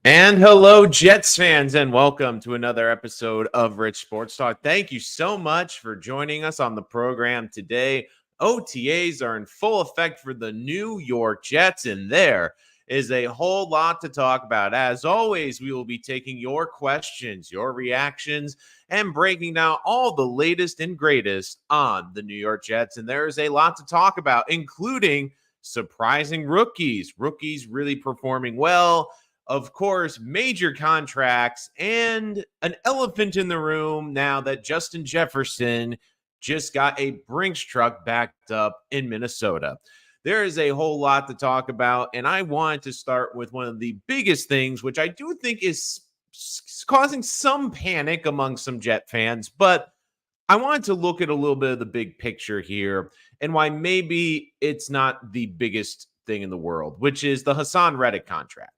And hello, Jets fans, and welcome to another episode of Rich Sports Talk. Thank you so much for joining us on the program today. OTAs are in full effect for the New York Jets, and there is a whole lot to talk about. As always, we will be taking your questions, your reactions, and breaking down all the latest and greatest on the New York Jets. And there is a lot to talk about, including surprising rookies really performing well, of course, major contracts, and an elephant in the room now that Justin Jefferson just got a Brinks truck backed up in Minnesota. There is a whole lot to talk about, and I wanted to start with one of the biggest things, which I do think is causing some panic among some Jet fans, but I wanted to look at a little bit of the big picture here and why maybe it's not the biggest thing in the world, which is the Haason Reddick contract.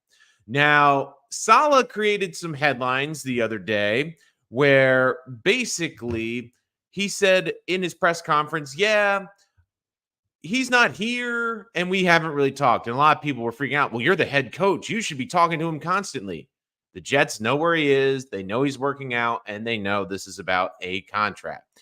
Now, Saleh created some headlines the other day where basically he said in his press conference, yeah, he's not here and we haven't really talked. And a lot of people were freaking out. Well, you're the head coach. You should be talking to him constantly. The Jets know where he is. They know he's working out, and they know this is about a contract.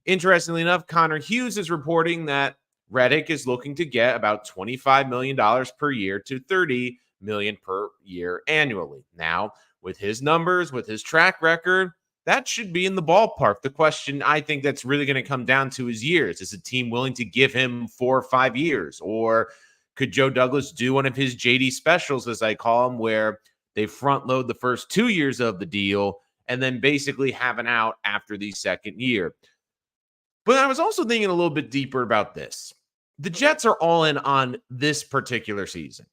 Interestingly enough, Connor Hughes is reporting that Reddick is looking to get about $25 million per year to $30 million per year annually. Now, with his numbers, with his track record, that should be in the ballpark. The question I think that's really going to come down to is years. Is a team willing to give him 4 or 5 years? Or could Joe Douglas do one of his JD specials, as I call them, where they front load the first 2 years of the deal and then basically have an out after the second year? But I was also thinking a little bit deeper about this. The Jets are all in on this particular season,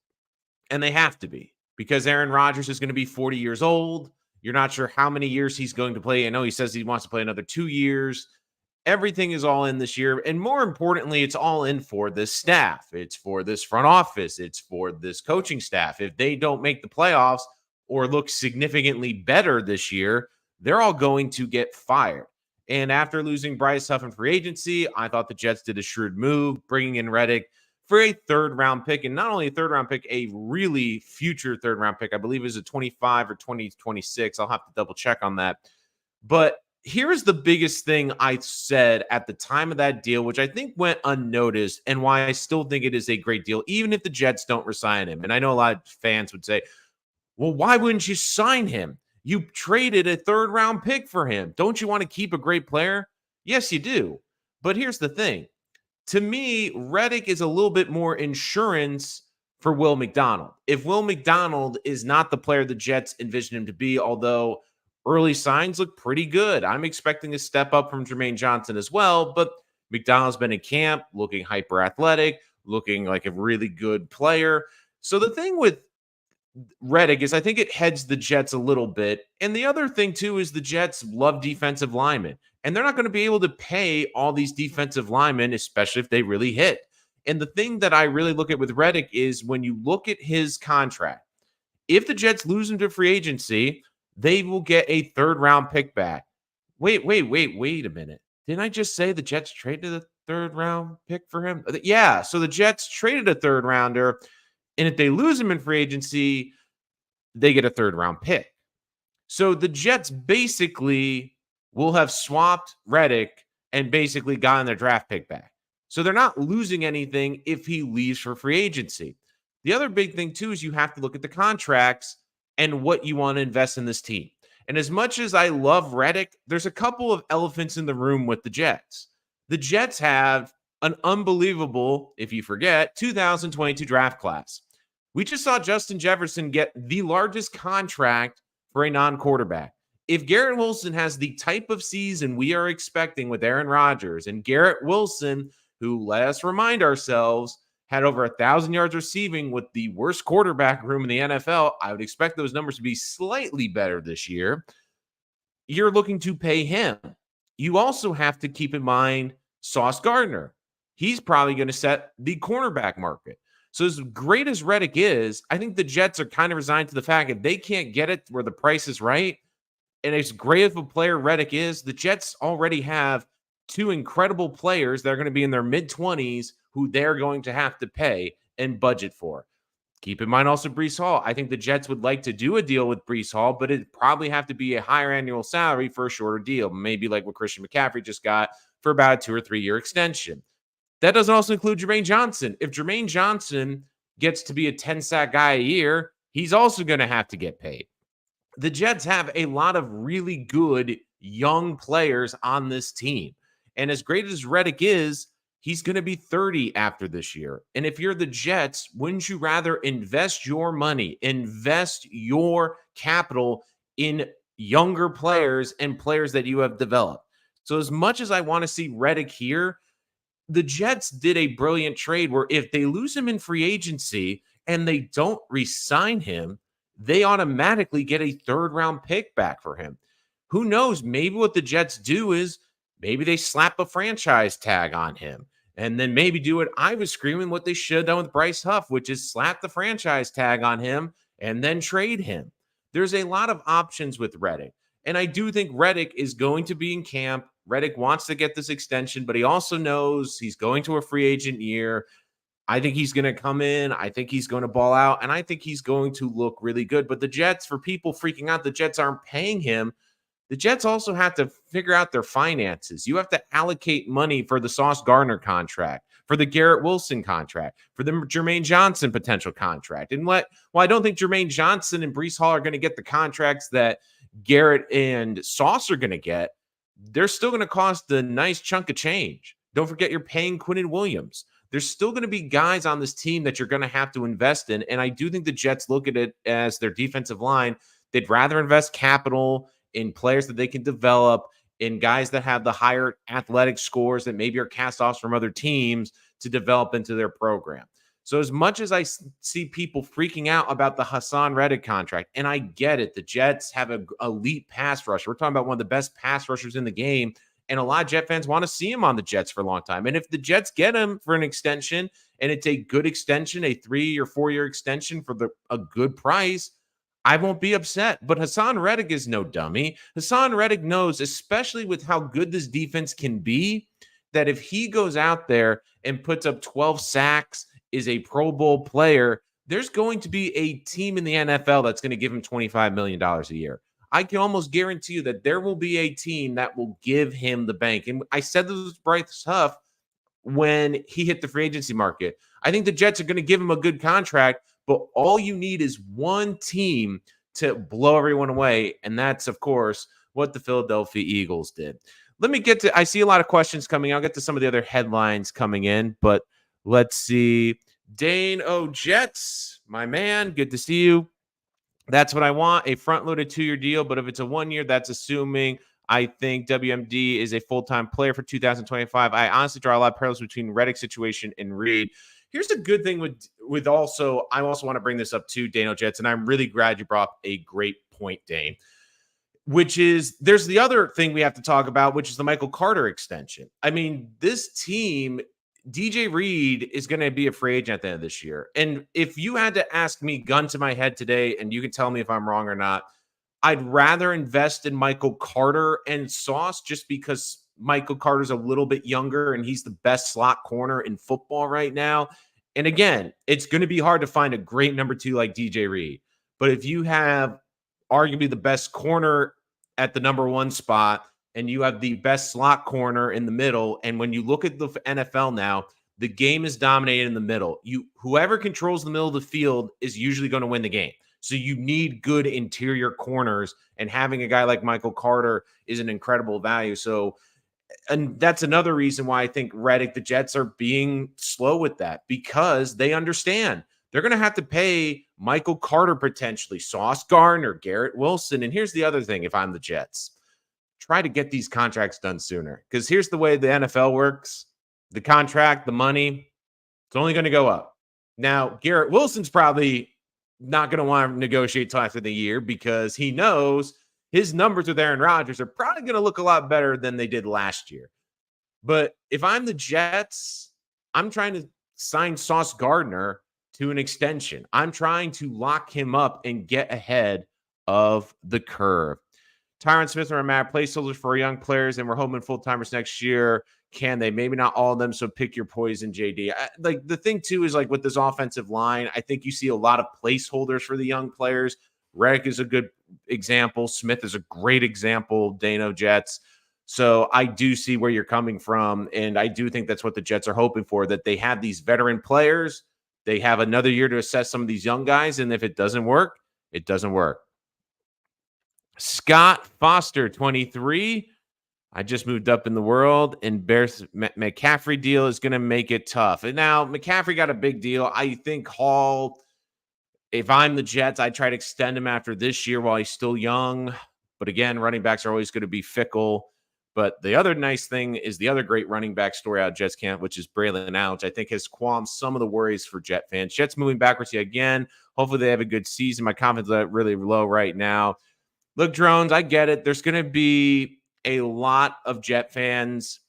and they have to be, because Aaron Rodgers is going to be 40 years old. You're not sure how many years he's going to play. I know he says he wants to play another 2 years. Everything is all in this year. And more importantly, it's all in for this staff. It's for this front office. It's for this coaching staff. If they don't make the playoffs or look significantly better this year, they're all going to get fired. And after losing Bryce Huff in free agency, I thought the Jets did a shrewd move, bringing in Reddick for a third-round pick. And not only a third-round pick, a really future third-round pick. I believe it was a 25 or 2026. I'll have to double-check on that. But here's the biggest thing I said at the time of that deal, which I think went unnoticed, and why I still think it is a great deal, even if the Jets don't resign him. And I know a lot of fans would say, well, why wouldn't you sign him? You traded a third-round pick for him. Don't you want to keep a great player? Yes, you do. But here's the thing. To me, Reddick is a little bit more insurance for Will McDonald. If Will McDonald is not the player the Jets envision him to be, although early signs look pretty good, I'm expecting a step up from Jermaine Johnson as well, but McDonald's been in camp looking hyper athletic, looking like a really good player. So the thing with Reddick is I think it heads the Jets a little bit. And the other thing, too, is the Jets love defensive linemen. And they're not going to be able to pay all these defensive linemen, especially if they really hit. And the thing that I really look at with Reddick is when you look at his contract, if the Jets lose him to free agency, they will get a third-round pick back. Wait a minute. Didn't I just say the Jets traded a third-round pick for him? Yeah, so the Jets traded a third-rounder. And if they lose him in free agency, they get a third-round pick. So the Jets basically will have swapped Reddick and basically gotten their draft pick back. So they're not losing anything if he leaves for free agency. The other big thing, too, is you have to look at the contracts and what you want to invest in this team. And as much as I love Reddick, there's a couple of elephants in the room with the Jets. The Jets have an unbelievable, if you forget, 2022 draft class. We just saw Justin Jefferson get the largest contract for a non-quarterback. If Garrett Wilson has the type of season we are expecting with Aaron Rodgers, and Garrett Wilson, who, let us remind ourselves, had over 1,000 yards receiving with the worst quarterback room in the NFL, I would expect those numbers to be slightly better this year. You're looking to pay him. You also have to keep in mind Sauce Gardner. He's probably going to set the cornerback market. So as great as Reddick is, I think the Jets are kind of resigned to the fact that they can't get it where the price is right. And as great of a player Reddick is, the Jets already have 2 incredible players that are going to be in their mid-20s who they're going to have to pay and budget for. Keep in mind also Brees Hall. I think the Jets would like to do a deal with Brees Hall, but it'd probably have to be a higher annual salary for a shorter deal, maybe like what Christian McCaffrey just got for about a 2 or 3 year extension. That doesn't also include Jermaine Johnson. If Jermaine Johnson gets to be a 10 sack guy a year, he's also going to have to get paid. The Jets have a lot of really good young players on this team. And as great as Reddick is, he's going to be 30 after this year. And if you're the Jets, wouldn't you rather invest your money, invest your capital in younger players and players that you have developed? So, as much as I want to see Reddick here, the Jets did a brilliant trade where if they lose him in free agency and they don't re-sign him, they automatically get a third round pick back for him. Who knows? Maybe what the Jets do is maybe they slap a franchise tag on him and then maybe do what I was screaming what they should have done with Bryce Huff, which is slap the franchise tag on him and then trade him. There's a lot of options with Reddick. And I do think Reddick is going to be in camp. Reddick wants to get this extension, but he also knows he's going to a free agent year. I think he's going to come in. I think he's going to ball out, and I think he's going to look really good. But the Jets, for people freaking out, the Jets aren't paying him. The Jets also have to figure out their finances. You have to allocate money for the Sauce Gardner contract, for the Garrett Wilson contract, for the Jermaine Johnson potential contract. And I don't think Jermaine Johnson and Brees Hall are going to get the contracts that Garrett and Sauce are going to get. They're still going to cost a nice chunk of change. Don't forget you're paying Quinnen Williams. There's still going to be guys on this team that you're going to have to invest in. And I do think the Jets look at it as their defensive line. They'd rather invest capital in players that they can develop, in guys that have the higher athletic scores that maybe are cast-offs from other teams to develop into their program. So as much as I see people freaking out about the Haason Reddick contract, and I get it, the Jets have an elite pass rusher. We're talking about one of the best pass rushers in the game, and a lot of Jet fans want to see him on the Jets for a long time. And if the Jets get him for an extension, and it's a good extension, a 3 or 4 year extension for a good price, I won't be upset. But Haason Reddick is no dummy. Haason Reddick knows, especially with how good this defense can be, that if he goes out there and puts up 12 sacks, is a Pro Bowl player, there's going to be a team in the NFL that's going to give him $25 million a year. I can almost guarantee you that there will be a team that will give him the bank. And I said this was Bryce Huff when he hit the free agency market. I think the Jets are going to give him a good contract, but all you need is one team to blow everyone away. And that's, of course, what the Philadelphia Eagles did. Let me get to, I see a lot of questions coming. I'll get to some of the other headlines coming in, but let's see. Dane O. Jets, my man, good to see you. That's what I want, a front-loaded 2 year deal. But if it's a 1 year, that's assuming I think WMD is a full-time player for 2025. I honestly draw a lot of parallels between Reddick's situation and Reed. Here's the good thing with also, I also want to bring this up too, Dane O. Jets, and I'm really glad you brought up a great point, Dane, which is there's the other thing we have to talk about, which is the Michael Carter extension. I mean, this team, DJ Reed is going to be a free agent at the end of this year. And if you had to ask me gun to my head today, and you can tell me if I'm wrong or not, I'd rather invest in Michael Carter and Sauce just because Michael Carter's a little bit younger and he's the best slot corner in football right now. And again, it's going to be hard to find a great number 2 like DJ Reed. But if you have arguably the best corner at the number 1 spot, and you have the best slot corner in the middle. And when you look at the NFL now, the game is dominated in the middle. Whoever controls the middle of the field is usually going to win the game. So you need good interior corners, and having a guy like Michael Carter is an incredible value. So, and that's another reason why I think Reddick, the Jets are being slow with that, because they understand they're going to have to pay Michael Carter potentially, Sauce Gardner, Garrett Wilson. And here's the other thing, if I'm the Jets, try to get these contracts done sooner. Because here's the way the NFL works. The contract, the money, it's only going to go up. Now, Garrett Wilson's probably not going to want to negotiate till after the year because he knows his numbers with Aaron Rodgers are probably going to look a lot better than they did last year. But if I'm the Jets, I'm trying to sign Sauce Gardner to an extension. I'm trying to lock him up and get ahead of the curve. Tyron Smith and Matt placeholders for young players, and we're hoping full timers next year. Can they? Maybe not all of them. So pick your poison, JD. Like the thing too is like with this offensive line, I think you see a lot of placeholders for the young players. Reddick is a good example. Smith is a great example. Dano Jets. So I do see where you're coming from, and I do think that's what the Jets are hoping for. That they have these veteran players. They have another year to assess some of these young guys, and if it doesn't work, it doesn't work. Scott Foster, 23. I just moved up in the world, and Bears McCaffrey deal is going to make it tough. And now McCaffrey got a big deal. I think Hall, if I'm the Jets, I'd try to extend him after this year while he's still young. But again, running backs are always going to be fickle. But the other nice thing is the other great running back story out of Jets camp, which is Braylon Allen, which I think has qualmed some of the worries for Jet fans. Jets moving backwards yet again. Hopefully they have a good season. My confidence is really low right now. Look, Drones, I get it. There's going to be a lot of Jet fans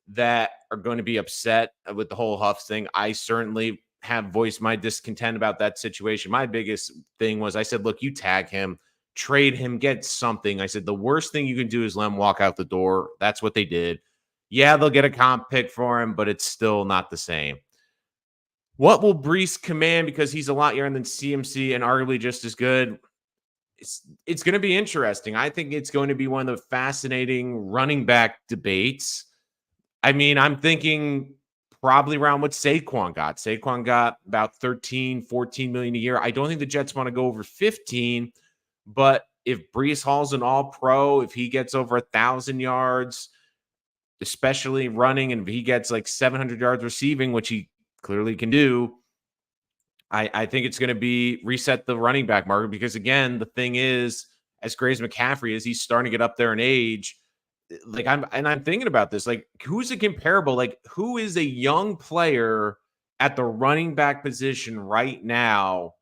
that are going to be upset with the whole Huffs thing. I certainly have voiced my discontent about that situation. My biggest thing was I said, look, you tag him, trade him, get something. I said, the worst thing you can do is let him walk out the door. That's what they did. Yeah, they'll get a comp pick for him, but it's still not the same. What will Brees command? Because he's a lot younger than CMC and arguably just as good. It's going to be interesting. I think it's going to be one of the fascinating running back debates. I mean, I'm thinking probably around what Saquon got. Saquon got about 13, 14 million a year. I don't think the Jets want to go over 15, but if Brees Hall's an all-pro, if he gets over 1,000 yards, especially running, and if he gets like 700 yards receiving, which he clearly can do, I think it's going to be reset the running back market because, again, the thing is, as great as McCaffrey is, he's starting to get up there in age. Like I'm thinking about this. Like, who's a comparable? Like, who is a young player at the running back position right now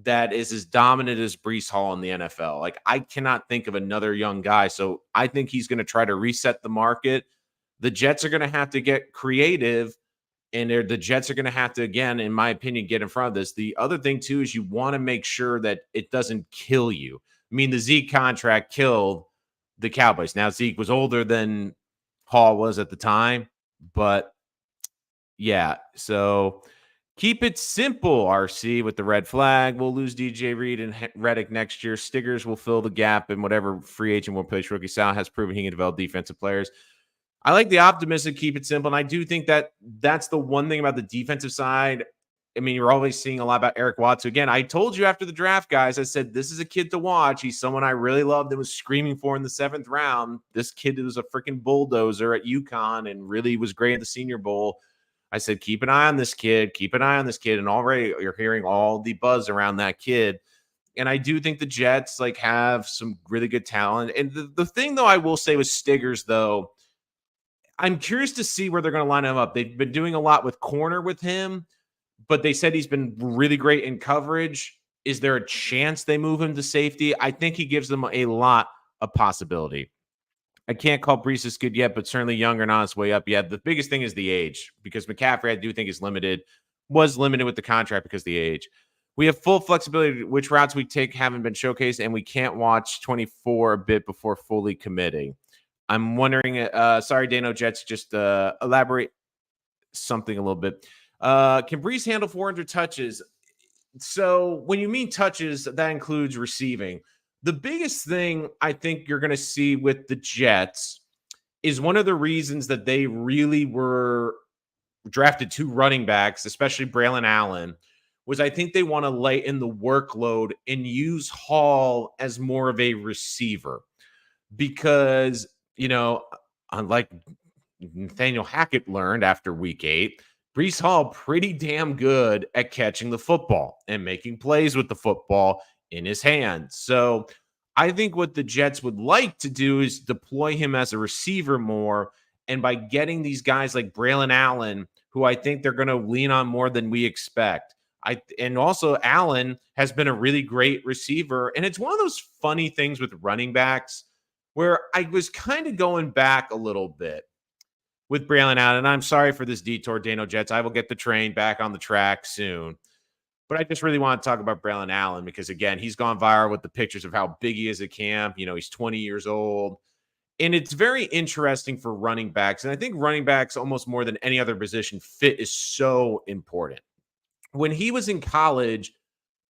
that is as dominant as Brees Hall in the NFL? Like, I cannot think of another young guy. So I think he's going to try to reset the market. The Jets are going to have to get creative. And the Jets are going to have to, again, in my opinion, get in front of this. The other thing, too, is you want to make sure that it doesn't kill you. I mean, the Zeke contract killed the Cowboys. Now, Zeke was older than Hall was at the time. But, yeah, so keep it simple, RC, with the red flag. We'll lose DJ Reed and Reddick next year. Stiggers will fill the gap, and whatever free agent will place rookie Sal has proven he can develop defensive players. I like the optimism, keep it simple. And I do think that that's the one thing about the defensive side. I mean, you're always seeing a lot about Eric Watts. Again, I told you after the draft, guys, I said, this is a kid to watch. He's someone I really loved and was screaming for in the 7th round. This kid was a freaking bulldozer at UConn and really was great at the Senior Bowl. I said, keep an eye on this kid. Keep an eye on this kid. And already you're hearing all the buzz around that kid. And I do think the Jets like have some really good talent. And the thing, though, I will say with Stiggers, though, I'm curious to see where they're going to line him up. They've been doing a lot with corner with him, but they said he's been really great in coverage. Is there a chance they move him to safety? I think he gives them a lot of possibility. I can't call Brees as good yet, but certainly younger and on his way up yet. The biggest thing is the age, because McCaffrey, I do think, was limited with the contract because of the age. We have full flexibility. Which routes we take haven't been showcased, and we can't watch 24 a bit before fully committing. I'm wondering, sorry, Dano Jets, just elaborate something a little bit. Can Brees handle 400 touches? So when you mean touches, that includes receiving. The biggest thing I think you're going to see with the Jets is one of the reasons that they really were drafted 2 running backs, especially Braylon Allen, was I think they want to lighten the workload and use Hall as more of a receiver because, you know, unlike Nathaniel Hackett learned after week 8, Brees Hall pretty damn good at catching the football and making plays with the football in his hands. So I think what the Jets would like to do is deploy him as a receiver more. And by getting these guys like Braylon Allen, who I think they're going to lean on more than we expect. And also Allen has been a really great receiver. And it's one of those funny things with running backs where I was kind of going back a little bit with Braylon Allen. And I'm sorry for this detour, Dano Jets. I will get the train back on the track soon. But I just really want to talk about Braylon Allen because, again, he's gone viral with the pictures of how big he is at camp. He's 20 years old. And it's very interesting for running backs. And I think running backs, almost more than any other position, fit is so important. When he was in college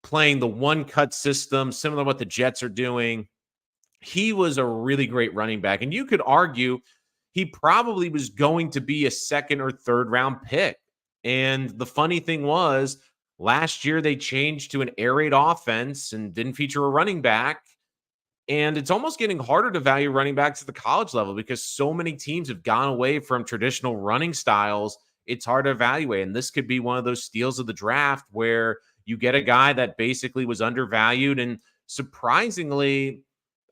playing the one cut system, similar to what the Jets are doing, he was a really great running back. And you could argue he probably was going to be a second or third round pick. And the funny thing was, last year they changed to an air raid offense and didn't feature a running back. And it's almost getting harder to value running backs at the college level because so many teams have gone away from traditional running styles. It's hard to evaluate. And this could be one of those steals of the draft where you get a guy that basically was undervalued. And surprisingly,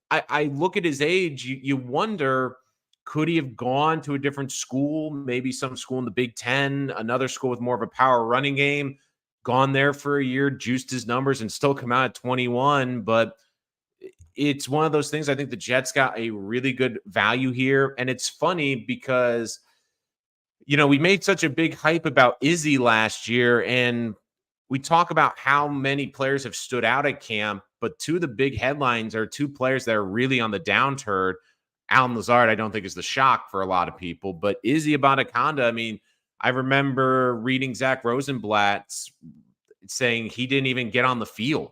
I look at his age, you wonder, could he have gone to a different school, maybe some school in the Big Ten, another school with more of a power running game, gone there for a year, juiced his numbers, and still come out at 21. But it's one of those things. I think the Jets got a really good value here. And it's funny because, we made such a big hype about Izzy last year, and we talk about how many players have stood out at camp, but two of the big headlines are two players that are really on the downturn. Alan Lazard, I don't think, is the shock for a lot of people, but Izzy Abanikanda, I remember reading Zach Rosenblatt saying he didn't even get on the field.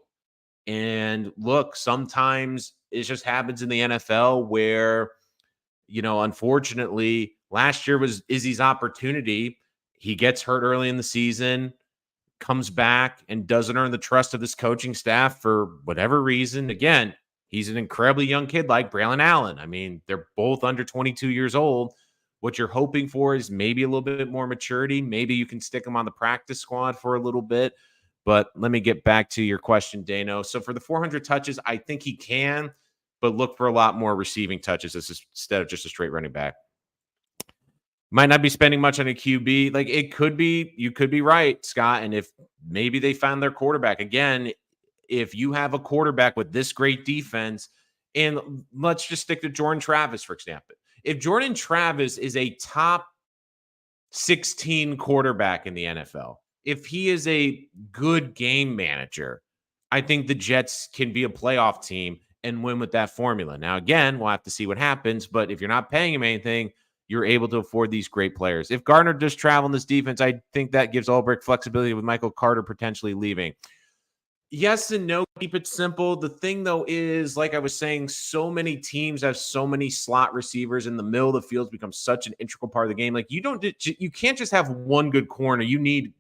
And look, sometimes it just happens in the NFL where, unfortunately, last year was Izzy's opportunity. He gets hurt early in the season, comes back and doesn't earn the trust of this coaching staff for whatever reason. Again, he's an incredibly young kid like Braylon Allen. They're both under 22 years old. What you're hoping for is maybe a little bit more maturity. Maybe you can stick him on the practice squad for a little bit. But let me get back to your question, Dano. So for the 400 touches, I think he can, but look for a lot more receiving touches instead of just a straight running back. Might not be spending much on a QB. Like, it could be, you could be right, Scott. And if maybe they found their quarterback again, if you have a quarterback with this great defense, and let's just stick to Jordan Travis, for example. If Jordan Travis is a top 16 quarterback in the NFL, if he is a good game manager, I think the Jets can be a playoff team and win with that formula. Now, again, we'll have to see what happens, but if you're not paying him anything, you're able to afford these great players. If Gardner does travel in this defense, I think that gives Ulbrich flexibility with Michael Carter potentially leaving. Yes and no, keep it simple. The thing, though, is, like I was saying, so many teams have so many slot receivers in the middle of the field becomes such an integral part of the game. Like, you can't just have one good corner. You need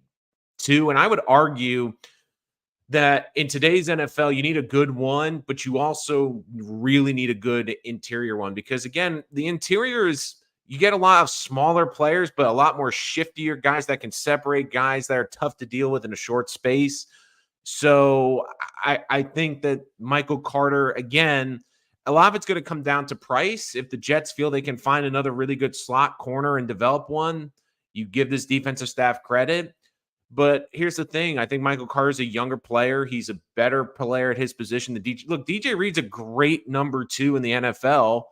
two. And I would argue that in today's NFL, you need a good one, but you also really need a good interior one because, again, the interior is, you get a lot of smaller players, but a lot more shiftier guys that can separate guys that are tough to deal with in a short space. So I think that Michael Carter, again, a lot of it's going to come down to price. If the Jets feel they can find another really good slot corner and develop one, you give this defensive staff credit. But here's the thing. I think Michael Carter is a younger player. He's a better player at his position than DJ. Look, DJ Reed's a great number 2 in the NFL,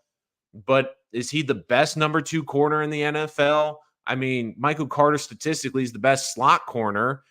but is he the best number 2 corner in the NFL? Michael Carter statistically is the best slot corner.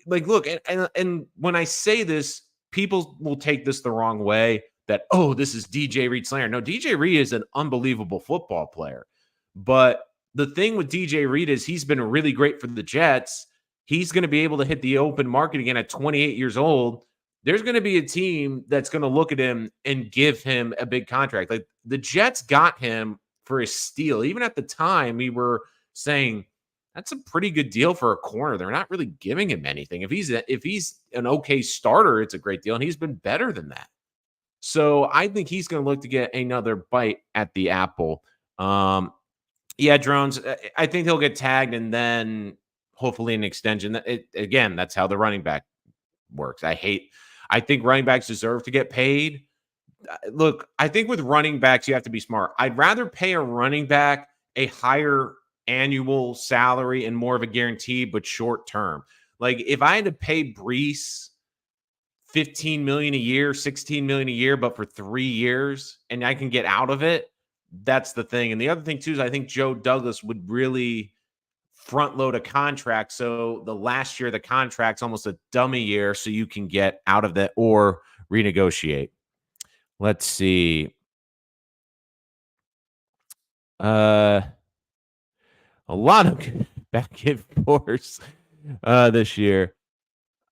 Like, look, and when I say this, people will take this the wrong way that, oh, this is DJ Reed slander. No, DJ Reed is an unbelievable football player. But the thing with DJ Reed is he's been really great for the Jets. He's going to be able to hit the open market again at 28 years old. There's going to be a team that's going to look at him and give him a big contract. Like, the Jets got him for a steal. Even at the time, we were saying that's a pretty good deal for a corner. They're not really giving him anything. If he's an okay starter, it's a great deal, and he's been better than that. So I think he's going to look to get another bite at the apple. Yeah, Drones, I think he'll get tagged and then hopefully an extension. Again, that's how the running back works. I think running backs deserve to get paid. Look, I think with running backs, you have to be smart. I'd rather pay a running back a higher annual salary and more of a guarantee, but short term. Like, if I had to pay Brees $15 million a year, $16 million a year, but for 3 years, and I can get out of it, that's the thing. And the other thing too is I think Joe Douglas would really front load a contract. So the last year of the contract's almost a dummy year, so you can get out of that or renegotiate. Let's see. Uh a lot of back and forth this year.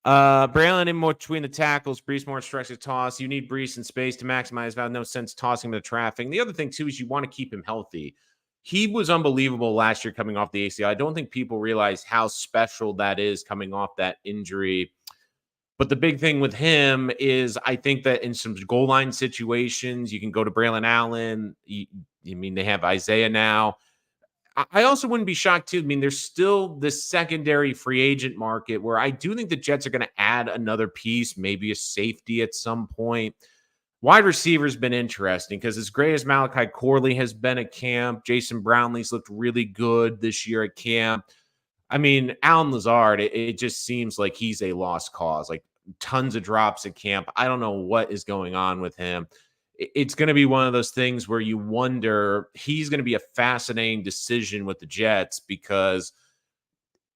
Braylon in more between the tackles, Brees more structured toss. You need Brees in space to maximize value. No sense tossing him to traffic. And the other thing, too, is you want to keep him healthy. He was unbelievable last year coming off the ACL. I don't think people realize how special that is coming off that injury. But the big thing with him is I think that in some goal line situations, you can go to Braylon Allen. I mean, they have Isaiah now. I also wouldn't be shocked too. I mean, there's still this secondary free agent market where I do think the Jets are going to add another piece, maybe a safety at some point. Wide receiver's been interesting because as great as Malachi Corley has been at camp, Jason Brownlee's looked really good this year at camp. I mean, Alan Lazard, it just seems like he's a lost cause. Like tons of drops at camp. I don't know what is going on with him. It's going to be one of those things where you wonder, he's going to be a fascinating decision with the Jets because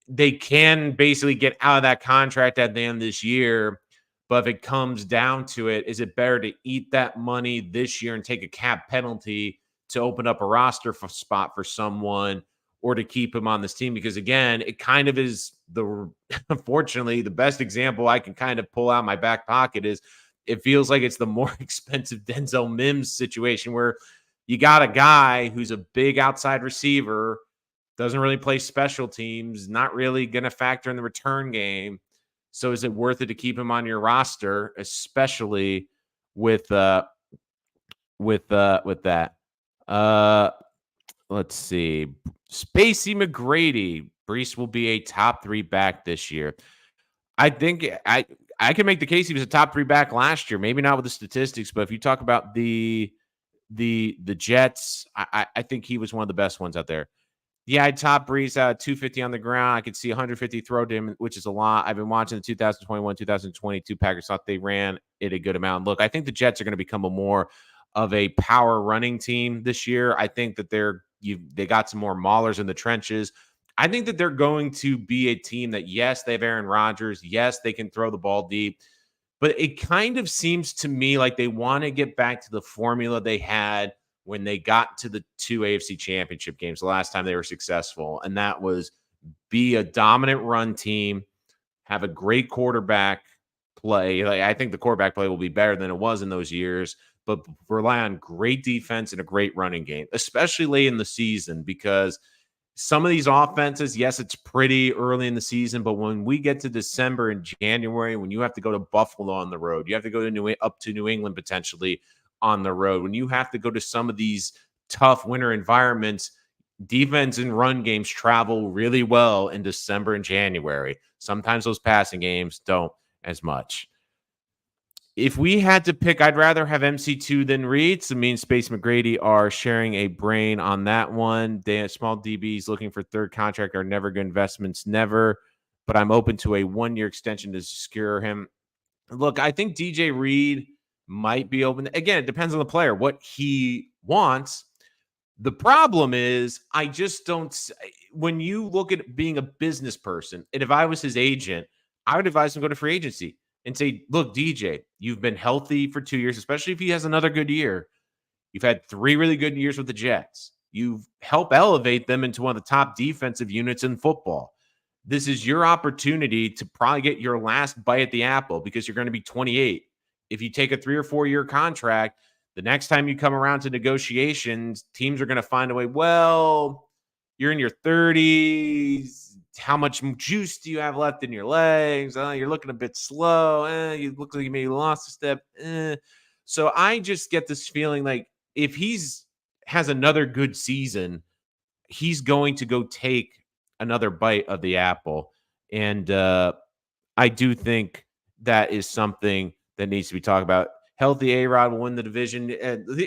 they can basically get out of that contract at the end of this year. But if it comes down to it, is it better to eat that money this year and take a cap penalty to open up a roster spot for someone, or to keep him on this team? Because again, it kind of is unfortunately, the best example I can kind of pull out my back pocket is it feels like it's the more expensive Denzel Mims situation where you got a guy who's a big outside receiver, doesn't really play special teams, not really going to factor in the return game. So is it worth it to keep him on your roster, especially with that? Let's see. Spacey McGrady. Brees will be a top 3 back this year. I think I can make the case he was a top 3 back last year. Maybe not with the statistics, but if you talk about the Jets, I think he was one of the best ones out there. Yeah, I top Brees out 250 on the ground. I could see 150 throw to him, which is a lot. I've been watching the 2021, 2022 Packers. Thought they ran it a good amount. Look, I think the Jets are going to become a more of a power running team this year. I think that they got some more maulers in the trenches. I think that they're going to be a team that, yes, they have Aaron Rodgers. Yes, they can throw the ball deep. But it kind of seems to me like they want to get back to the formula they had when they got to the 2 AFC championship games the last time they were successful. And that was be a dominant run team, have a great quarterback play. Like, I think the quarterback play will be better than it was in those years, but rely on great defense and a great running game, especially late in the season, because some of these offenses, yes, it's pretty early in the season, but when we get to December and January, when you have to go to Buffalo on the road, you have to go to up to New England potentially on the road, when you have to go to some of these tough winter environments, defense and run games travel really well in December and January. Sometimes those passing games don't as much. If we had to pick, I'd rather have MC2 than Reed. So me and Space McGrady are sharing a brain on that one. Small DBs looking for third contract are never good investments, never. But I'm open to a 1-year extension to secure him. Look, I think DJ Reed might be open. Again, it depends on the player, what he wants. The problem is, I just don't. When you look at being a business person, and if I was his agent, I would advise him to go to free agency and say, look, DJ, you've been healthy for 2 years, especially if he has another good year. You've had 3 really good years with the Jets. You've helped elevate them into one of the top defensive units in football. This is your opportunity to probably get your last bite at the apple because you're going to be 28. If you take a 3 or 4 year contract, the next time you come around to negotiations, teams are going to find a way, well, you're in your 30s. How much juice do you have left in your legs? You're looking a bit slow. You look like you maybe lost a step. So I just get this feeling like if has another good season, he's going to go take another bite of the apple. And I do think that is something that needs to be talked about. Healthy A-Rod will win the division.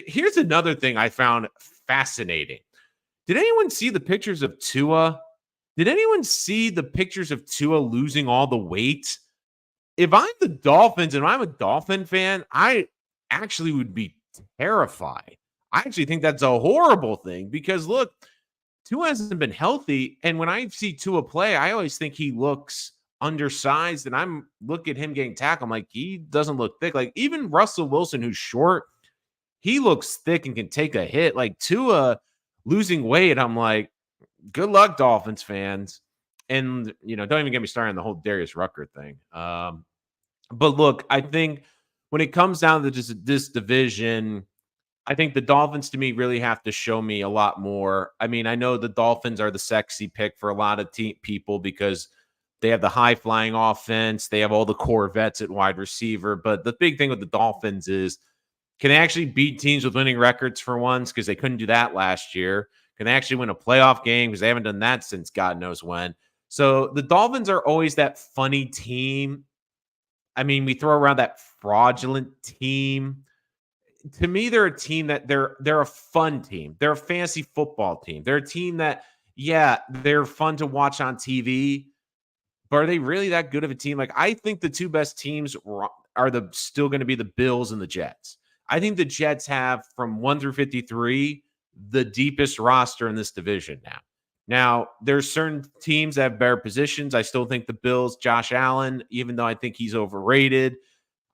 Here's another thing I found fascinating. Did anyone see the pictures of Tua? Did anyone see the pictures of Tua losing all the weight? If I'm the Dolphins and I'm a Dolphin fan, I actually would be terrified. I actually think that's a horrible thing because, look, Tua hasn't been healthy. And when I see Tua play, I always think he looks undersized. And I'm looking at him getting tackled. I'm like, he doesn't look thick. Like even Russell Wilson, who's short, he looks thick and can take a hit. Like Tua losing weight, I'm like, good luck, Dolphins fans. And, don't even get me started on the whole Darius Rucker thing. But look, I think when it comes down to just this division, I think the Dolphins to me really have to show me a lot more. I mean, I know the Dolphins are the sexy pick for a lot of people because they have the high flying offense. They have all the core vets at wide receiver. But the big thing with the Dolphins is, can they actually beat teams with winning records for once? Because they couldn't do that last year. Can they actually win a playoff game? Because they haven't done that since God knows when. So the Dolphins are always that funny team. I mean, we throw around that fraudulent team. To me, they're a team that they're a fun team. They're a fantasy football team. They're a team that, yeah, they're fun to watch on TV. But are they really that good of a team? Like, I think the two best teams are still going to be the Bills and the Jets. I think the Jets have, from 1 through 53, the deepest roster in this division now. Now, there's certain teams that have better positions. I still think the Bills, Josh Allen, even though I think he's overrated,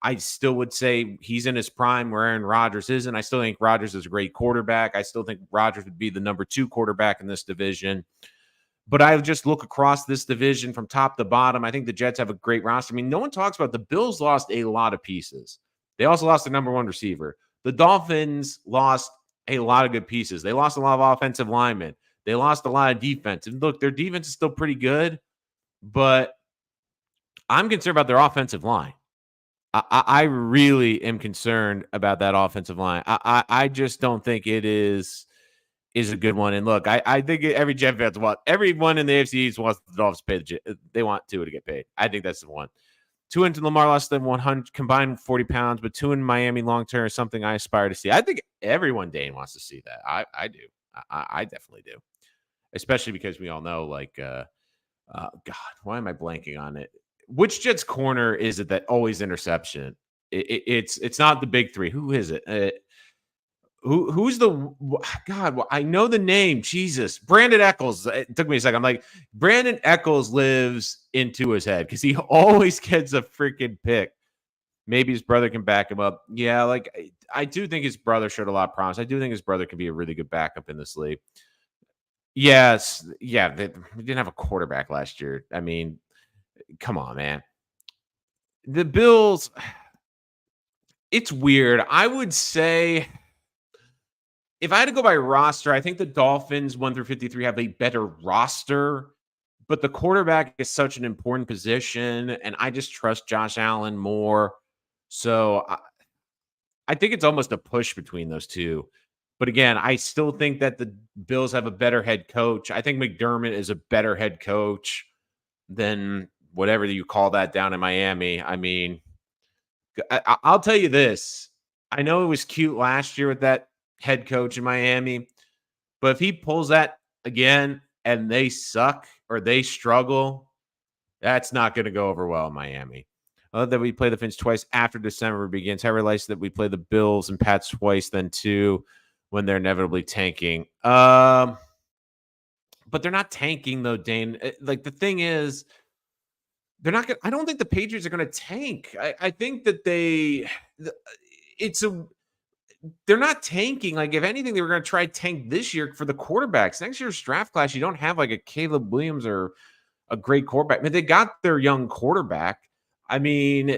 I still would say he's in his prime where Aaron Rodgers isn't. I still think Rodgers is a great quarterback. I still think Rodgers would be the number 2 quarterback in this division. But I just look across this division from top to bottom. I think the Jets have a great roster. I mean, no one talks about the Bills lost a lot of pieces. They also lost the number 1 receiver. The Dolphins lost a lot of good pieces. They lost a lot of offensive linemen. They lost a lot of defense. And look, their defense is still pretty good, but I'm concerned about their offensive line. I really am concerned about that offensive line. I just don't think it is a good one. And look, I think every Jet fans everyone in the AFC East wants the Dolphins to pay. They want Tua to get paid. I think that's the one. Tua and Lamar less than 100 combined 40 pounds, but Tua in Miami long term is something I aspire to see. I think everyone, Dane, wants to see that. I do. I definitely do. Especially because we all know, God, why am I blanking on it? Which Jets corner is it that always interception? It's not the big 3. Who is it? Who's the God? Well, I know the name. Jesus, Brandon Eccles. It took me a second. I'm like, Brandon Eccles lives into his head because he always gets a freaking pick. Maybe his brother can back him up. Yeah, like I do think his brother showed a lot of promise. I do think his brother can be a really good backup in this league. Yes, yeah, they didn't have a quarterback last year. I mean, come on, man. The Bills, it's weird. I would say if I had to go by roster, I think the Dolphins 1 through 53 have a better roster, but the quarterback is such an important position, and I just trust Josh Allen more. So I think it's almost a push between those two. But again, I still think that the Bills have a better head coach. I think McDermott is a better head coach than whatever you call that down in Miami. I mean, I'll tell you this. I know it was cute last year with that head coach in Miami, but if he pulls that again and they suck or they struggle, that's not going to go over well in Miami. I love that we play the Finns twice after December begins. I realized that we play the Bills and Pats twice, then 2 when they're inevitably tanking. But they're not tanking though, Dane. Like the thing is, they're not going. I don't think the Patriots are going to tank. I think that they're not tanking. Like if anything, they were going to try tank this year for the quarterbacks. Next year's draft class, you don't have like a Caleb Williams or a great quarterback. I mean, they got their young quarterback. I mean,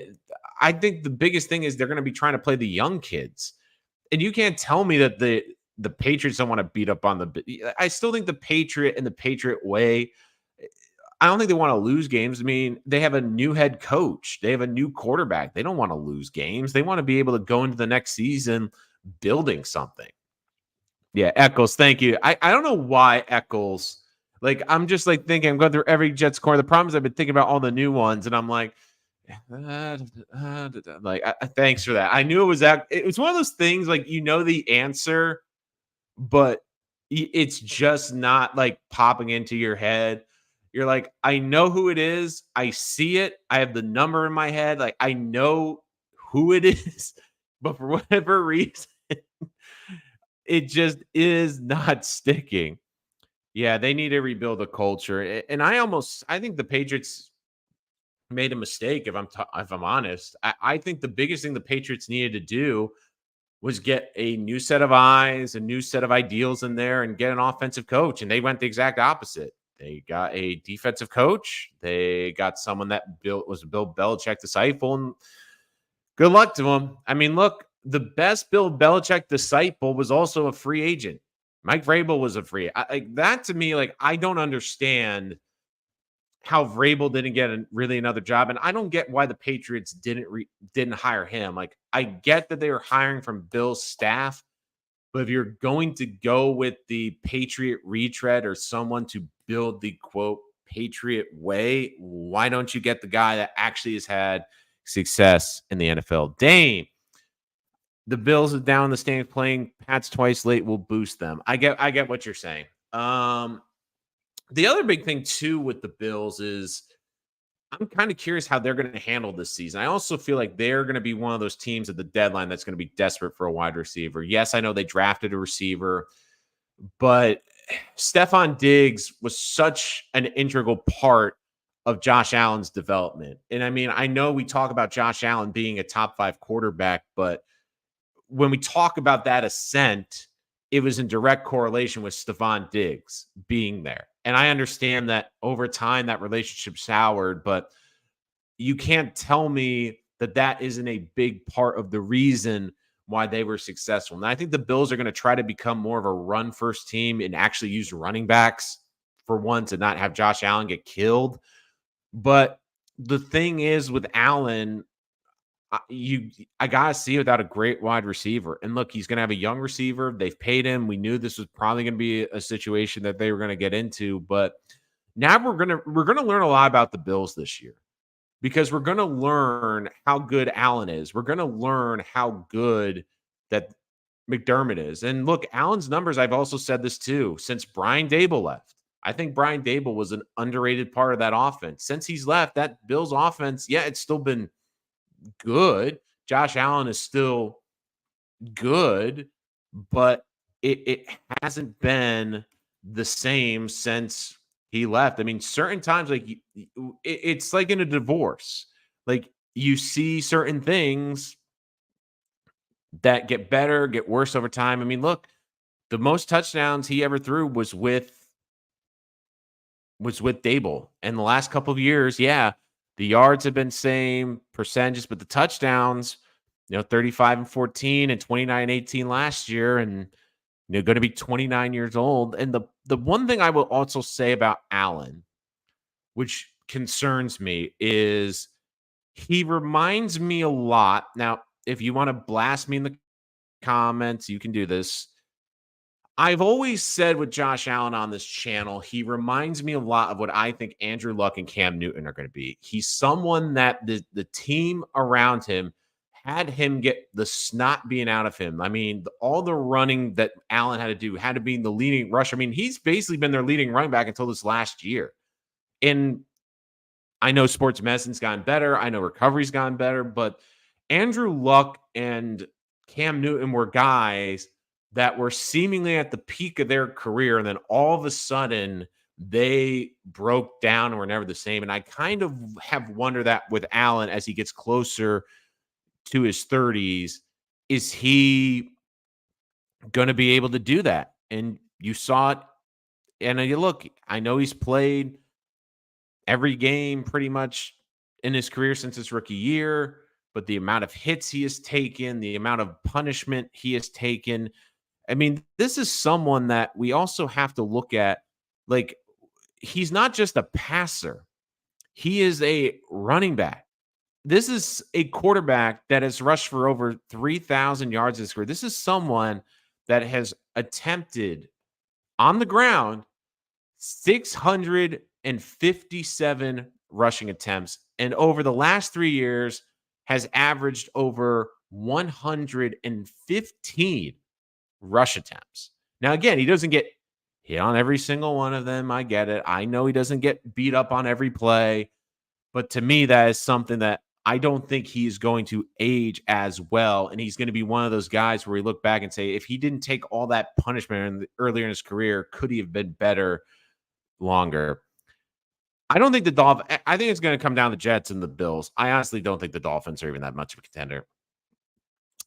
I think the biggest thing is they're going to be trying to play the young kids. And you can't tell me that the Patriots don't want to beat up on the. I still think the Patriot and the Patriot way. I don't think they want to lose games. I mean, they have a new head coach. They have a new quarterback. They don't want to lose games. They want to be able to go into the next season building something. Yeah, Eccles. Thank you. I don't know why Eccles. Like, I'm just like thinking, I'm going through every Jets corner. The problem is I've been thinking about all the new ones, and I'm like, thanks for that. I knew it was that. It was one of those things like the answer, but it's just not like popping into your head. You're like, I know who it is. I see it. I have the number in my head. Like I know who it is, but for whatever reason, it just is not sticking. Yeah, they need to rebuild the culture. And I think the Patriots made a mistake. If I'm honest, I think the biggest thing the Patriots needed to do was get a new set of eyes, a new set of ideals in there, and get an offensive coach. And they went the exact opposite. They got a defensive coach. They got someone that was a Bill Belichick disciple, and good luck to him. I mean, look, the best Bill Belichick disciple was also a free agent. Mike Vrabel was a free. Like that to me, like I don't understand how Vrabel didn't get really another job, and I don't get why the Patriots didn't hire him. Like I get that they were hiring from Bill's staff, but if you're going to go with the Patriot retread or someone to build the quote Patriot way, why don't you get the guy that actually has had success in the NFL? Dame, the Bills are down in the standings playing Pats twice late will boost them. I get what you're saying. The other big thing too with the Bills is I'm kind of curious how they're going to handle this season. I also feel like they're going to be one of those teams at the deadline that's going to be desperate for a wide receiver. Yes, I know they drafted a receiver, but Stephon Diggs was such an integral part of Josh Allen's development. And I mean, I know we talk about Josh Allen being a top 5 quarterback, but when we talk about that ascent, it was in direct correlation with Stephon Diggs being there. And I understand that over time that relationship soured, but you can't tell me that that isn't a big part of the reason why they were successful. And I think the Bills are going to try to become more of a run first team and actually use running backs for once and not have Josh Allen get killed. But the thing is with Allen, I gotta see without a great wide receiver. And look, he's gonna have a young receiver. They've paid him. We knew this was probably gonna be a situation that they were gonna get into, but now we're gonna learn a lot about the Bills this year because we're gonna learn how good Allen is. We're gonna learn how good that McDermott is. And look, Allen's numbers, I've also said this too, since Brian Dable left. I think Brian Dable was an underrated part of that offense. Since he's left, that Bills offense, yeah, it's still been good. Josh Allen is still good, but it hasn't been the same since he left. I mean, certain times, like it's like in a divorce, like you see certain things that get better, get worse over time. I mean, look, the most touchdowns he ever threw was with Dable. And the last couple of years, yeah, the yards have been same percentages, but the touchdowns, 35 and 14 and 29 and 18 last year, and going to be 29 years old. And the one thing I will also say about Allen, which concerns me, is he reminds me a lot. Now, if you want to blast me in the comments, you can do this. I've always said with Josh Allen on this channel, he reminds me a lot of what I think Andrew Luck and Cam Newton are going to be. He's someone that the team around him had him get the snot being out of him. I mean, all the running that Allen had to do had to be the leading rusher. I mean, he's basically been their leading running back until this last year. And I know sports medicine's gotten better. I know recovery's gotten better, but Andrew Luck and Cam Newton were guys that were seemingly at the peak of their career, and then all of a sudden they broke down and were never the same. And I kind of have wondered that with Allen as he gets closer to his 30s, is he going to be able to do that? And you saw it. And you look, I know he's played every game pretty much in his career since his rookie year, but the amount of hits he has taken, the amount of punishment he has taken, I mean, this is someone that we also have to look at. Like, he's not just a passer, he is a running back. This is a quarterback that has rushed for over 3,000 yards in his career. This is someone that has attempted on the ground 657 rushing attempts, and over the last 3 years has averaged over 115 rush attempts. Now, again, he doesn't get hit on every single one of them. I get it. I know he doesn't get beat up on every play. But to me, that is something that I don't think he's going to age as well. And he's going to be one of those guys where we look back and say, if he didn't take all that punishment earlier in his career, could he have been better longer? I don't think the Dolphins, I think it's going to come down to the Jets and the Bills. I honestly don't think the Dolphins are even that much of a contender.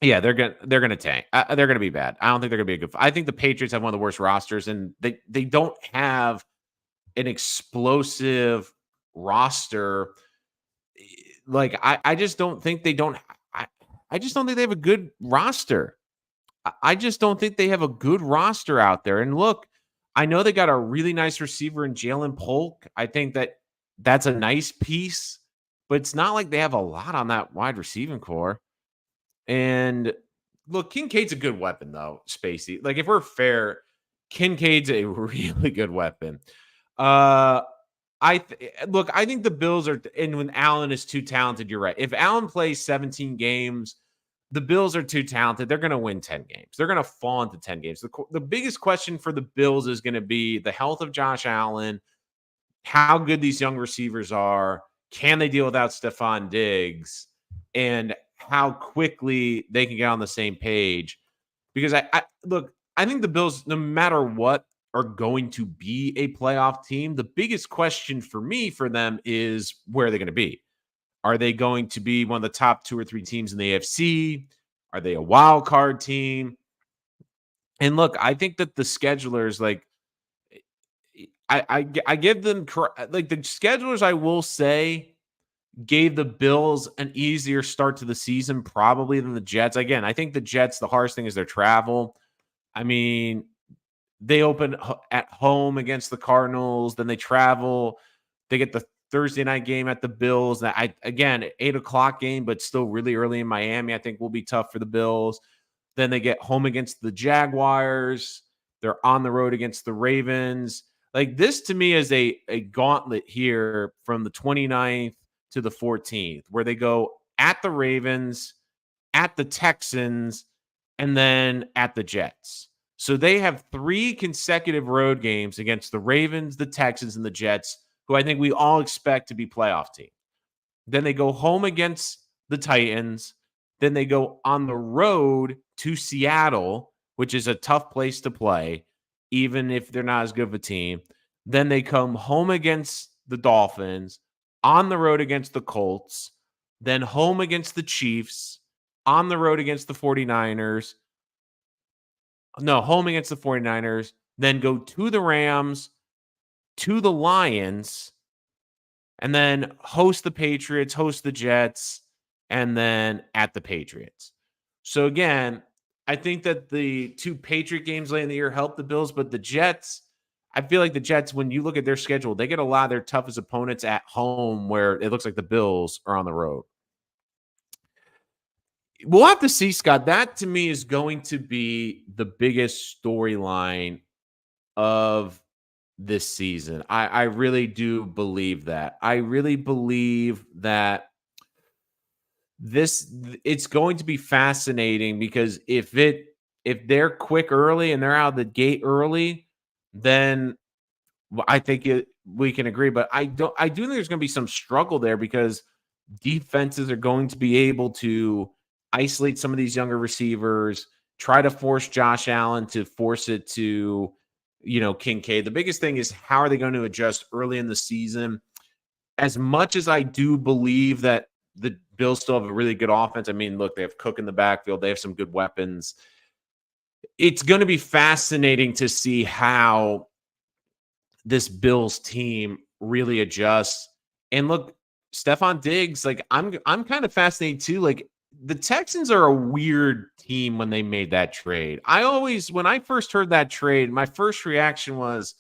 Yeah, they're gonna tank. They're gonna be bad. I don't think they're gonna be a good. I think the Patriots have one of the worst rosters, and they don't have an explosive roster. Like I just don't think they don't. I, I just don't think they have a good roster. I just don't think they have a good roster out there. And look, I know they got a really nice receiver in Jalen Polk. I think that's a nice piece, but it's not like they have a lot on that wide receiving core. And look, Kincaid's a good weapon, though, Spacey. Like, if we're fair, Kincaid's a really good weapon. Uh, look, I think the Bills are, and when Allen is too talented, you're right. If Allen plays 17 games, the Bills are too talented. They're going to win 10 games. They're going to fall into 10 games. The biggest question for the Bills is going to be the health of Josh Allen, how good these young receivers are. Can they deal without Stephon Diggs? And how quickly they can get on the same page. Because I look, I think the Bills, no matter what, are going to be a playoff team. The biggest question for me for them is where are they going to be? Are they going to be one of the top 2 or 3 teams in the AFC? Are they a wild card team? And look, I think that the schedulers, like, I give them, like, the schedulers, I will say, gave the Bills an easier start to the season probably than the Jets. Again, I think the Jets, the hardest thing is their travel. I mean, they open at home against the Cardinals, then they travel. They get the Thursday night game at the Bills. That again, 8:00 game, but still really early in Miami. I think will be tough for the Bills. Then they get home against the Jaguars. They're on the road against the Ravens. Like, this to me is a gauntlet here from the 29th to the 14th, where they go at the Ravens, at the Texans, and then at the Jets. So they have 3 consecutive road games against the Ravens, the Texans, and the Jets, who I think we all expect to be playoff teams. Then they go home against the Titans. Then they go on the road to Seattle, which is a tough place to play, even if they're not as good of a team. Then they come home against the Dolphins, on the road against the Colts, then home against the Chiefs, on the road against the 49ers. No, home against the 49ers, then go to the Rams, to the Lions, and then host the Patriots, host the Jets, and then at the Patriots. So again, I think that the 2 Patriot games late in the year help the Bills, but the Jets, I feel like the Jets, when you look at their schedule, they get a lot of their toughest opponents at home, where it looks like the Bills are on the road. We'll have to see, Scott. That to me is going to be the biggest storyline of this season. I really do believe that. I really believe that it's going to be fascinating, because if they're quick early and they're out of the gate early, then I think we can agree. But I do think there's going to be some struggle there, because defenses are going to be able to isolate some of these younger receivers, try to force Josh Allen to force it to, Kincaid. The biggest thing is, how are they going to adjust early in the season? As much as I do believe that the Bills still have a really good offense. I mean, look, they have Cook in the backfield. They have some good weapons. It's going to be fascinating to see how this Bills team really adjusts. And look, Stephon Diggs, like, I'm kind of fascinated too. Like, the Texans are a weird team when they made that trade. When I first heard that trade, my first reaction was,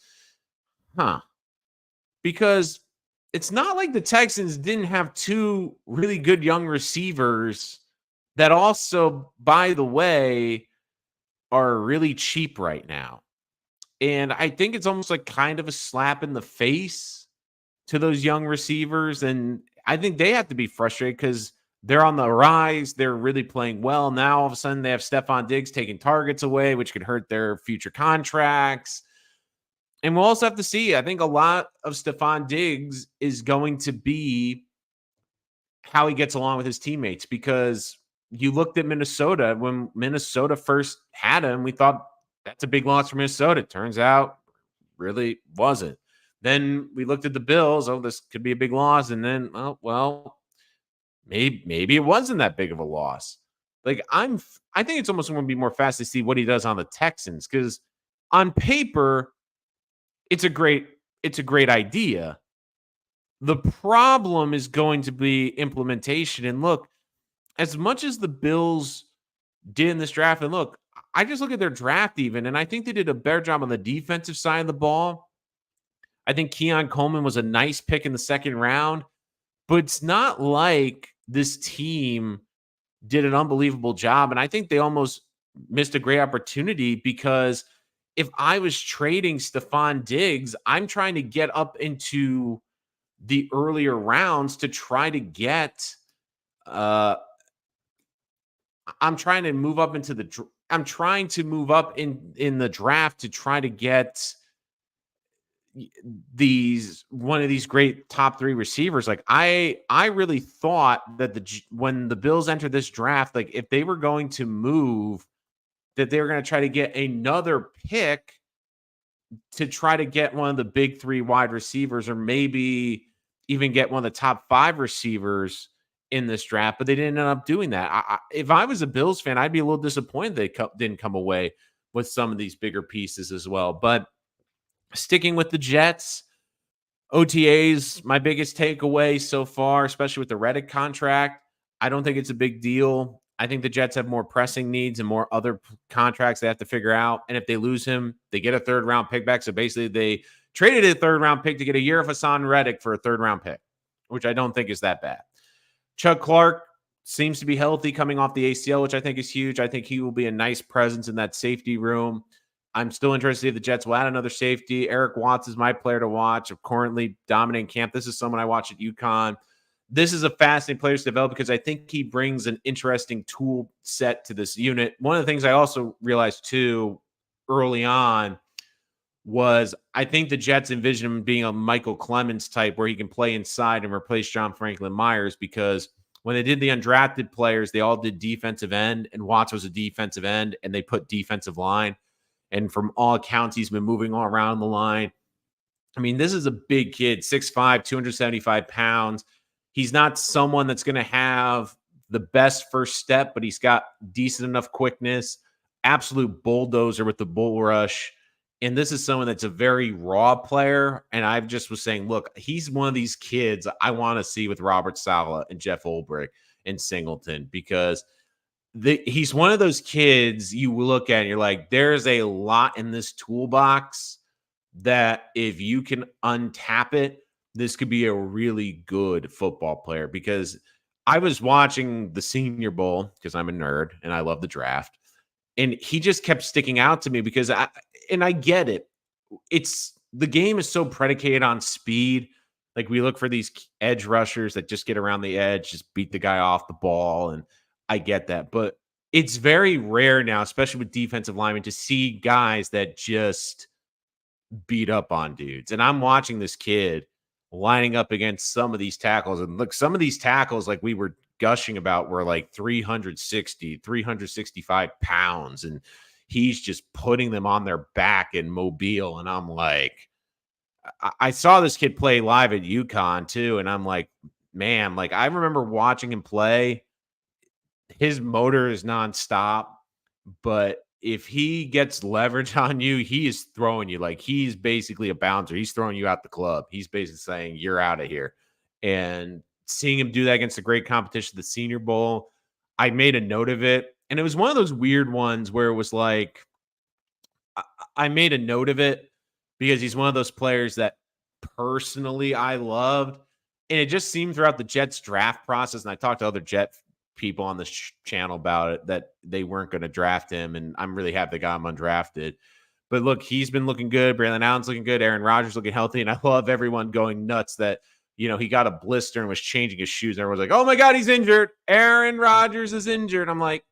because it's not like the Texans didn't have 2 really good young receivers that also, by the way, are really cheap right now. And I think it's almost like kind of a slap in the face to those young receivers. And I think they have to be frustrated, because they're on the rise. They're really playing well. Now, all of a sudden, they have Stephon Diggs taking targets away, which could hurt their future contracts. And we'll also have to see. I think a lot of Stephon Diggs is going to be how he gets along with his teammates, because you looked at Minnesota when Minnesota first had him. We thought that's a big loss for Minnesota. Turns out, really wasn't. Then we looked at the Bills. Oh, this could be a big loss. And then, oh, well, maybe it wasn't that big of a loss. Like I think it's almost going to be more fast to see what he does on the Texans, because on paper, it's a great idea. The problem is going to be implementation. And look, as much as the Bills did in this draft, and look, I just look at their draft even, and I think they did a better job on the defensive side of the ball. I think Keon Coleman was a nice pick in the second round, but it's not like this team did an unbelievable job. And I think they almost missed a great opportunity, because if I was trading Stephon Diggs, I'm trying to get up into the earlier rounds to try to get I'm trying to move up into the I'm trying to move up in the draft to try to get one of these great top 3 receivers. Like I really thought that when the Bills entered this draft, like if they were going to move, that they were going to try to get another pick to try to get one of the big 3 wide receivers, or maybe even get one of the top 5 receivers in this draft, but they didn't end up doing that. If I was a Bills fan, I'd be a little disappointed they didn't come away with some of these bigger pieces as well. But sticking with the Jets, OTAs, my biggest takeaway so far, especially with the Reddick contract, I don't think it's a big deal. I think the Jets have more pressing needs and more other contracts they have to figure out. And if they lose him, they get a 3rd-round pick back. So basically, they traded a 3rd-round pick to get a year of Haason Reddick for a 3rd-round pick, which I don't think is that bad. Chuck Clark seems to be healthy coming off the ACL, which I think is huge. I think he will be a nice presence in that safety room. I'm still interested if the Jets will add another safety. Eric Watts is my player to watch. I'm currently dominating camp. This is someone I watch at UConn. This is a fascinating player to develop, because I think he brings an interesting tool set to this unit. One of the things I also realized too early on was I think the Jets envision him being a Michael Clemens type, where he can play inside and replace John Franklin Myers, because when they did the undrafted players, they all did defensive end, and Watts was a defensive end, and they put defensive line. And from all accounts, he's been moving all around the line. I mean, this is a big kid, 6'5", 275 pounds. He's not someone that's going to have the best first step, but he's got decent enough quickness, absolute bulldozer with the bull rush. And this is someone that's a very raw player. And I just was saying, look, he's one of these kids I want to see with Robert Saleh and Jeff Ulbrich and Singleton, because he's one of those kids you look at and you're like, there's a lot in this toolbox that if you can untap it, this could be a really good football player. Because I was watching the Senior Bowl, because I'm a nerd and I love the draft, and he just kept sticking out to me, because I get it. It's the game is so predicated on speed. Like we look for these edge rushers that just get around the edge, just beat the guy off the ball, and I get that. But it's very rare now, especially with defensive linemen, to see guys that just beat up on dudes. And I'm watching this kid lining up against some of these tackles. And look, some of these tackles, like we were gushing about, were like 360, 365 pounds. And he's just putting them on their back in Mobile. And I'm like, I saw this kid play live at UConn too. And I'm like, man, like I remember watching him play. His motor is nonstop, but if he gets leverage on you, he is throwing you like he's basically a bouncer. He's throwing you out the club. He's basically saying, you're out of here. And seeing him do that against a great competition, the Senior Bowl, I made a note of it. And it was one of those weird ones where it was like, I made a note of it because he's one of those players that personally I loved. And it just seemed throughout the Jets draft process, and I talked to other Jet people on this channel about it, that they weren't going to draft him. And I'm really happy they got him undrafted. But look, he's been looking good. Braylon Allen's looking good. Aaron Rodgers looking healthy. And I love everyone going nuts that, you know, he got a blister and was changing his shoes. And everyone's like, oh my God, he's injured. Aaron Rodgers is injured. I'm like,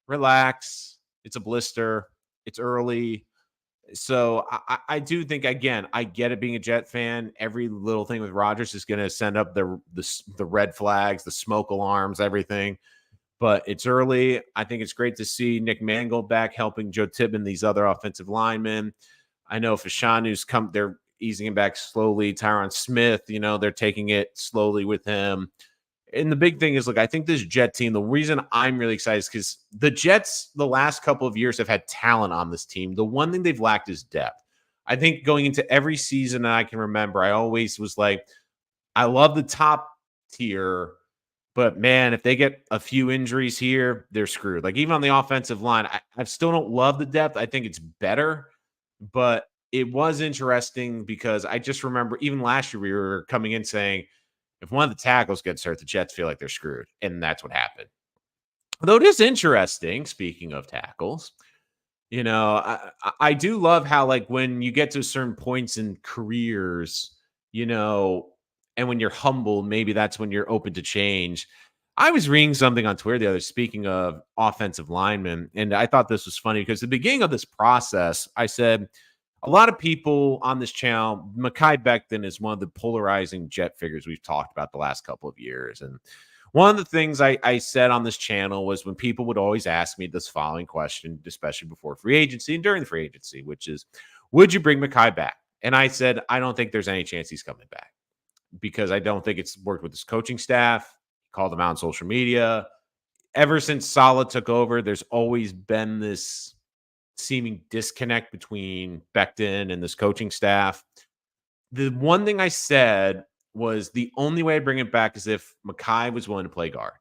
relax. It's a blister. It's early. So I do think, again, I get it being a Jet fan. Every little thing with Rodgers is going to send up the red flags, the smoke alarms, everything. But it's early. I think it's great to see Nick Mangold back helping Joe Tippmann, these other offensive linemen. I know Fashanu's come, they're easing him back slowly. Tyron Smith, they're taking it slowly with him. And the big thing is, look, I think this Jet team, the reason I'm really excited is because the Jets, the last couple of years, have had talent on this team. The one thing they've lacked is depth. I think going into every season I can remember, I always was like, I love the top tier, but man, if they get a few injuries here, they're screwed. Like even on the offensive line, I still don't love the depth. I think it's better, but it was interesting because I just remember even last year we were coming in saying, if one of the tackles gets hurt, the Jets feel like they're screwed. And that's what happened. Though it is interesting, speaking of tackles, I do love how, like, when you get to certain points in careers, and when you're humble, maybe that's when you're open to change. I was reading something on Twitter the other, speaking of offensive linemen, and I thought this was funny because at the beginning of this process, I said, a lot of people on this channel, Mekhi Becton is one of the polarizing Jet figures we've talked about the last couple of years. And one of the things I said on this channel was when people would always ask me this following question, especially before free agency and during the free agency, which is, would you bring Mekhi back? And I said, I don't think there's any chance he's coming back because I don't think it's worked with his coaching staff. Called him out on social media. Ever since Saleh took over, there's always been this seeming disconnect between Becton and this coaching staff. The one thing I said was the only way I'd bring it back is if Mekhi was willing to play guard.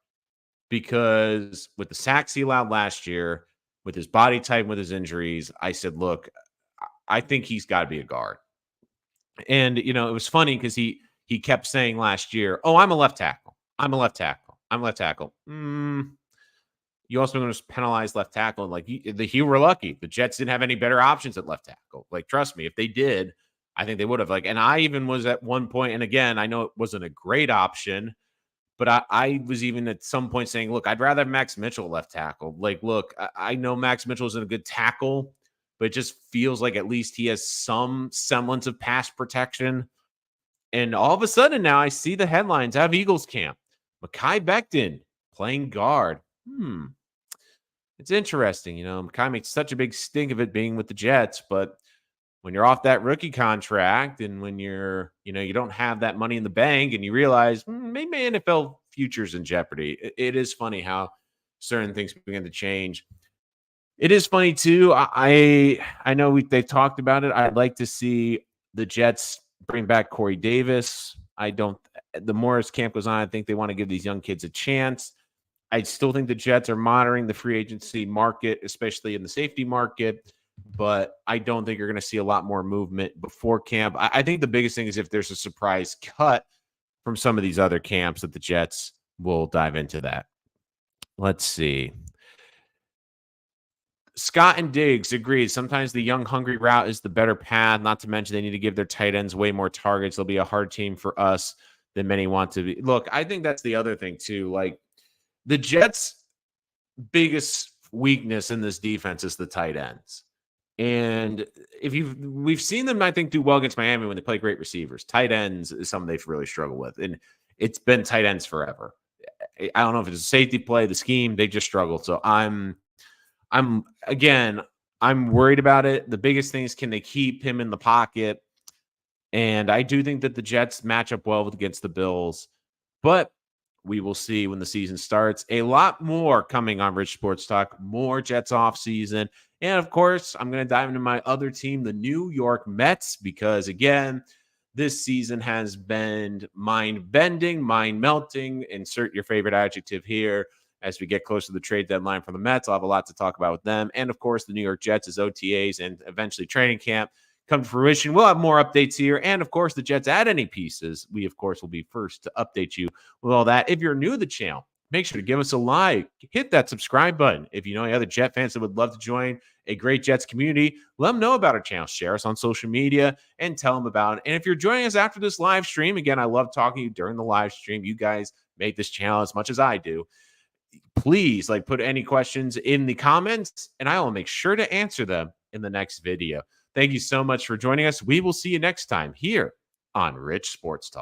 Because with the sacks he allowed last year, with his body type, with his injuries, I said, look, I think he's got to be a guard. And, it was funny because he kept saying last year, oh, I'm a left tackle. I'm a left tackle. I'm a left tackle. You also going to penalize left tackle. And like you were lucky. The Jets didn't have any better options at left tackle. Like, trust me, if they did, I think they would have. Like, and I even was at one point, and again, I know it wasn't a great option, but I was even at some point saying, look, I'd rather have Max Mitchell left tackle. Like, look, I know Max Mitchell isn't a good tackle, but it just feels like at least he has some semblance of pass protection. And all of a sudden now I see the headlines out of Eagles camp. Mekhi Becton playing guard. It's interesting. Mekhi makes such a big stink of it being with the Jets, but when you're off that rookie contract and when you're, you don't have that money in the bank and you realize maybe my NFL future's in jeopardy. It is funny how certain things begin to change. It is funny too. I know they've talked about it. I'd like to see the Jets bring back Corey Davis. The more as camp goes on, I think they want to give these young kids a chance. I still think the Jets are monitoring the free agency market, especially in the safety market, but I don't think you're going to see a lot more movement before camp. I think the biggest thing is if there's a surprise cut from some of these other camps that the Jets will dive into that. Let's see. Scott and Diggs agreed. Sometimes the young, hungry route is the better path, not to mention they need to give their tight ends way more targets. They'll be a hard team for us than many want to be. Look, I think that's the other thing too. Like the Jets' biggest weakness in this defense is the tight ends. And we've seen them, I think, do well against Miami when they play great receivers. Tight ends is something they've really struggled with. And it's been tight ends forever. I don't know if it's a safety play, the scheme, they just struggled. So I'm worried about it. The biggest thing is, can they keep him in the pocket? And I do think that the Jets match up well against the Bills, but we will see when the season starts. A lot more coming on Rich Sports Talk, more Jets off season. And of course, I'm going to dive into my other team, the New York Mets, because again, this season has been mind-bending, mind-melting. Insert your favorite adjective here. As we get close to the trade deadline for the Mets, I'll have a lot to talk about with them. And of course, the New York Jets as OTAs and eventually training camp come to fruition. We'll have more updates here. And of course, the Jets add any pieces. We, of course, will be first to update you with all that. If you're new to the channel, make sure to give us a like. Hit that subscribe button. If you know any other Jet fans that would love to join a great Jets community, let them know about our channel. Share us on social media and tell them about it. And if you're joining us after this live stream, again, I love talking to you during the live stream. You guys make this channel as much as I do. Please put any questions in the comments and I will make sure to answer them in the next video. Thank you so much for joining us. We will see you next time here on Rich Sports Talk.